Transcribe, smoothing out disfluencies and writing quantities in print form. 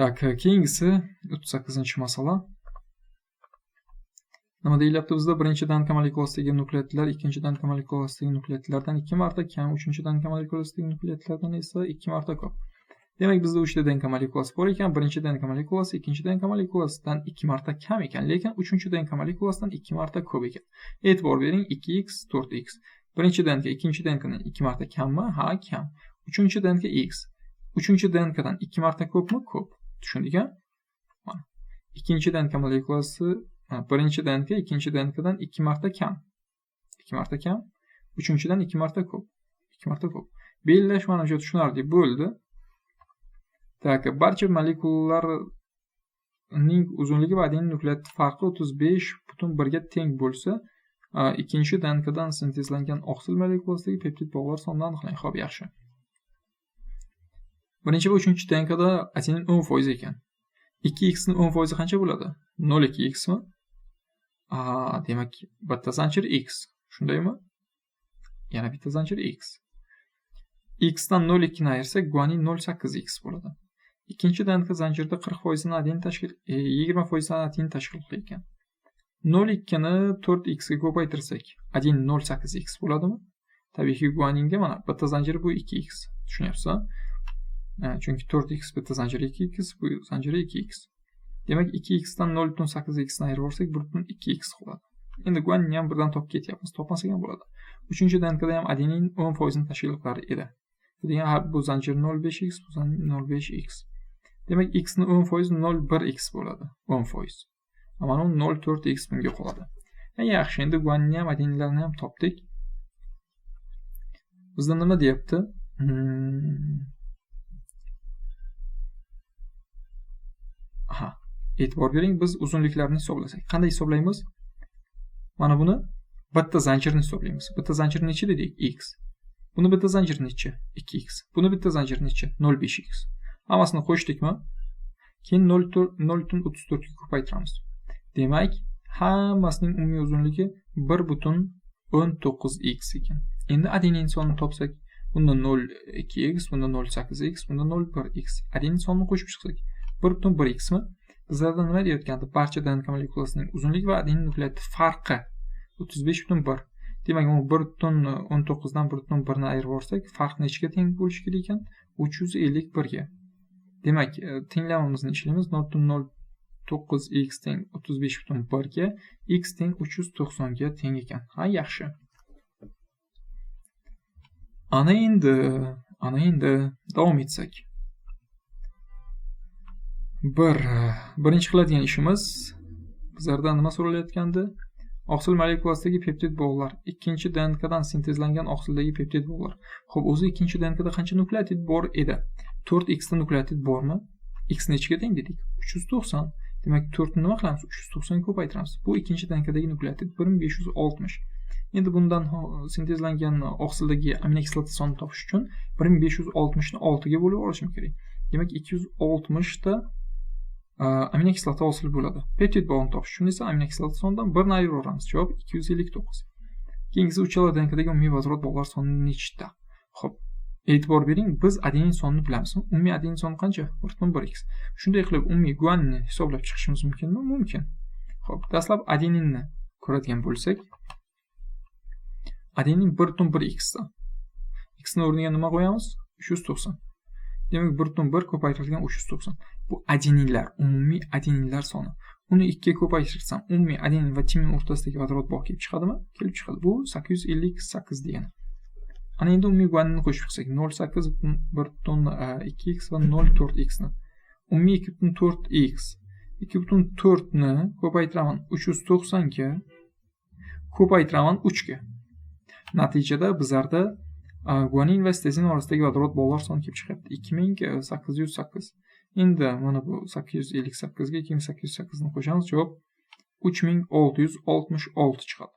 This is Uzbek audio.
Tak, keyingisi 38-masala. Nima deyilyapti bizda? Birinchidan kamaliy klassdagi nukleotidlar, ikkinchidan kamaliy klassdagi nukleotidlardan 2 marta kam, uchinchidan kamaliy klassdagi nukleotidlardan esa 2 marta ko'p. Demak, bizda 3 ta denkamaliy klass bor ekan. Birinchi denkamaliy klass, ikkinchi denkamaliy klassdan 2 marta kam ekan, lekin uchinchi denkamaliy klassdan 2 marta ko'p ekan. E'tibor bering, 2x, 4x. Birinchi denka ikkinchi denkadan 2 marta kammi? Ha, kam. Uchinchi denka x. Uchinchi denkadan 2 marta ko'pmi? Ko'p. Tushundingmi? Mana. Ikkinchi denkamaliy klassi birinchi denka ikkinchi denkadan 2 marta kam. 2 marta kam. Uchinchidan 2 marta ko'p. 2 marta ko'p. Belgilash mana shu tushunarli bo'ldi. Tak, barcha molekulalarning uzunligi va adenin nukleotid farqi 35,1 ga teng bo'lsa, ikkinchi denkadan sintezlangan oqsil molekulasidagi peptid bog'lar sonini aniqlang. Xo'p, yaxshi. Birinchi va uchinchi denkada adenin 10% ekan. 2x ning 10% qancha bo'ladi? 0,2x mi? Demak, bitta zanjir x. Shundaymi? Yana bitta zanjir x. X dan 0,2 ni ayirsak, guanin 0,8x bo'ladi. Ikkinchi denka zanjirda 40% ni adenin tashkil, 20% adenin tashkil qilgan. 0,2 ni 4x ga ko'paytirsak, adenin 0,8x bo'ladimi? Tabiiyki guaninga mana bitta zanjir bu 2x. Tushunyapsizmi? Chunki 4x bitta zanjir 2x, bu zanjir 2x. Demak, 2x dan 0,8x ni ayirib olsak, 1,2x qoladi. Endi guaninni ham birdan topib ketyapmiz. Topmasak ham bo'ladi. Uchinchi denkada ham adenin 10% ni tashkil qilar edi. Degan bu zanjir 0,5x, bu zanjir 0,5x. Demak, x ni 10% 0,1x bo'ladi. 10%. Mana 0,4x bunga qoladi. Yaxshi, endi guaninni ham adeninlarni ham topdik. Bizda nima deyapti? E'tibor bering, biz uzunliklarini hisoblasak. Qanday hisoblaymiz? Mana buni bitta zanjirni hisoblaymiz. Bitta zanjir necha dedik? X. Buni bitta zanjir necha? 2x. Buni bitta zanjir necha? 0,5x. Hammasini qo'shdikmi? Keyin 0,34 ga ko'paytiramiz. Demak, hammasining umumiy uzunligi 1,19x ekan. Endi adenin sonini topsak, bunda 0,2x, bunda 0,8x, bunda 0,1x. Adenin sonini qo'shib chiqsak, 1,1x mi? Bizlarda nima deyotgandi? Barcha denka molekulalarining uzunligi va adenin nukleotid farqi 35,1. Demak, 1,19 dan 1,1 ni ayirib olsak, farq nechaga teng bo'lishi kerak ekan? 351 ga. Demak, tenglamamizni ishlaymiz. 0,9x teng 35,1 ga, x teng 390 ga teng ekan. Ha, yaxshi. Ana endi davom etsak. Birinchi qiladigan ishimiz bizlardan nima so'ralayotgandi? Oqsil molekulasidagi peptid bog'lar, ikkinchi denkadan sintezlangan oqsildagi peptid bog'lar. Xo'p, o'zi ikkinchi denkada qancha nukleotid bor edi? 4x ta nukleotid bormi? X nechaga teng dedik? 390. Demak, 4 ni nima qilamiz? 390 ga ko'paytiramiz. Bu ikkinchi denkadagi nukleotid 1560. Endi bundan sintezlangan oqsildagi aminokislota sonini topish uchun 1560 ni 6 ga bo'lib olishim kerak. Demak, 260 ta aminokislota hosil bo'ladi. Peptid bog'ini topish uchun esa aminokislota sonidan 1 ni ayirib olamiz. Javob 259. Keyingisi uchala denkadagi umumiy vodorod bog'lar soni nechta? Xo'p, e'tibor bering, biz adenin sonini bilamizmi? Umumiy adenin soni qancha? 1,1x. Shunday qilib umumiy guaninni hisoblab chiqishimiz mumkinmi? Mumkin. Xo'p, dastlab adeninni ko'radigan bo'lsak, adenin 1,1x ta. X ni o'rniga nima qo'yamiz? 390. Demak, 1,1 ko'paytirilgan 390. Bu adeninlar, umumiy adeninlar soni. Uni 2 ga ko'paytirsam, umumiy adenin va timin o'rtasidagi vodorod bog' kelib chiqadimi? Kelib chiqadi. Bu 858 degani. Ana endi umumiy guaninni qo'shib chiqsak, 0,8, 1,2x va 0,4x ni. Umumiy 2,4x. 2,4 ni ko'paytiraman 390 ga, ko'paytiraman 3 ga. Natijada bizlarda guanin va sitezin orasidagi vodorod bog'lar soni kelib chiqyapti. 2808. Endi mana bu 858 ga 2808 ni qo'shamiz, javob 3666 chiqadi.